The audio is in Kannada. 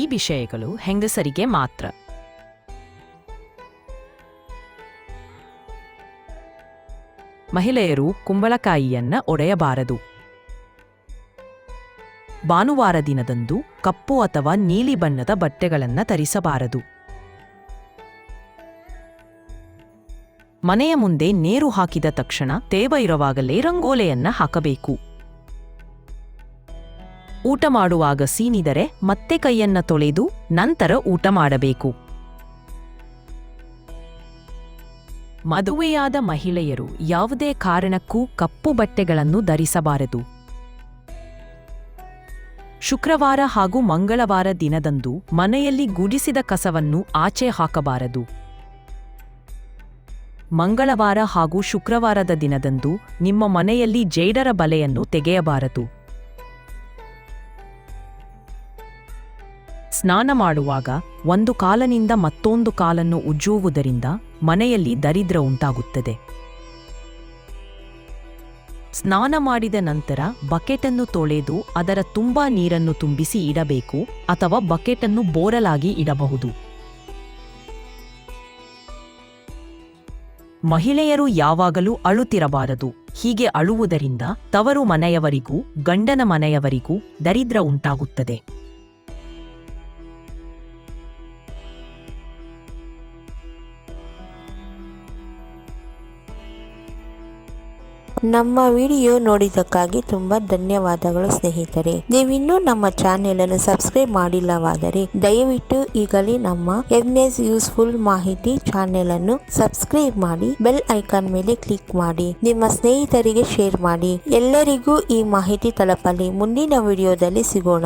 ಈ ವಿಷಯಗಳು ಹೆಂಗಸರಿಗೆ ಮಾತ್ರ. ಮಹಿಳೆಯರು ಕುಂಬಳಕಾಯಿಯನ್ನ ಒಡೆಯಬಾರದು. ಭಾನುವಾರ ದಿನದಂದು ಕಪ್ಪು ಅಥವಾ ನೀಲಿ ಬಣ್ಣದ ಬಟ್ಟೆಗಳನ್ನು ಧರಿಸಬಾರದು. ಮನೆಯ ಮುಂದೆ ನೇರು ಹಾಕಿದ ತಕ್ಷಣ ತೇವ ಇರುವಾಗಲೇ ರಂಗೋಲೆಯನ್ನ ಹಾಕಬೇಕು. ಊಟ ಮಾಡುವಾಗ ಸೀನಿದರೆ ಮತ್ತೆ ಕೈಯನ್ನ ತೊಳೆದು ನಂತರ ಊಟ ಮಾಡಬೇಕು. ಮದುವೆಯಾದ ಮಹಿಳೆಯರು ಯಾವುದೇ ಕಾರಣಕ್ಕೂ ಕಪ್ಪು ಬಟ್ಟೆಗಳನ್ನು ಧರಿಸಬಾರದು. ಶುಕ್ರವಾರ ಹಾಗೂ ಮಂಗಳವಾರ ದಿನದಂದು ಮನೆಯಲ್ಲಿ ಗುಡಿಸಿದ ಕಸವನ್ನು ಆಚೆ ಹಾಕಬಾರದು. ಮಂಗಳವಾರ ಹಾಗೂ ಶುಕ್ರವಾರದ ದಿನದಂದು ನಿಮ್ಮ ಮನೆಯಲ್ಲಿ ಜೇಡರ ಬಲೆಯನ್ನು ತೆಗೆಯಬಾರದು. ಸ್ನಾನ ಮಾಡುವಾಗ ಒಂದು ಕಾಲನಿಂದ ಮತ್ತೊಂದು ಕಾಲನ್ನು ಉಜ್ಜುವುದರಿಂದ ಮನೆಯಲ್ಲಿ ದರಿದ್ರ ಉಂಟಾಗುತ್ತದೆ. ಸ್ನಾನ ಮಾಡಿದ ನಂತರ ಬಕೆಟನ್ನು ತೊಳೆದು ಅದರ ತುಂಬಾ ನೀರನ್ನು ತುಂಬಿಸಿ ಇಡಬೇಕು ಅಥವಾ ಬಕೆಟನ್ನು ಬೋರಲಾಗಿ ಇಡಬಹುದು. ಮಹಿಳೆಯರು ಯಾವಾಗಲೂ ಅಳುತ್ತಿರಬಾರದು. ಹೀಗೆ ಅಳುವುದರಿಂದ ತವರು ಮನೆಯವರಿಗೂ ಗಂಡನ ಮನೆಯವರಿಗೂ ದರಿದ್ರ ಉಂಟಾಗುತ್ತದೆ. ನಮ್ಮ ವಿಡಿಯೋ ನೋಡಿದ್ದಕ್ಕಾಗಿ ತುಂಬಾ ಧನ್ಯವಾದಗಳು ಸ್ನೇಹಿತರೆ. ನೀವಿನ್ನೂ ನಮ್ಮ ಚಾನೆಲ್ ಅನ್ನು ಸಬ್ಸ್ಕ್ರೈಬ್ ಮಾಡಿಲ್ಲವಾದರೆ ದಯವಿಟ್ಟು ಈಗಲೇ ನಮ್ಮ ಎನ್ಎಸ್ ಯೂಸ್ಫುಲ್ ಮಾಹಿತಿ ಚಾನೆಲ್ ಅನ್ನು ಸಬ್ಸ್ಕ್ರೈಬ್ ಮಾಡಿ, ಬೆಲ್ ಐಕಾನ್ ಮೇಲೆ ಕ್ಲಿಕ್ ಮಾಡಿ, ನಿಮ್ಮ ಸ್ನೇಹಿತರಿಗೆ ಶೇರ್ ಮಾಡಿ. ಎಲ್ಲರಿಗೂ ಈ ಮಾಹಿತಿ ತಲುಪಲಿ. ಮುಂದಿನ ವಿಡಿಯೋದಲ್ಲಿ ಸಿಗೋಣ.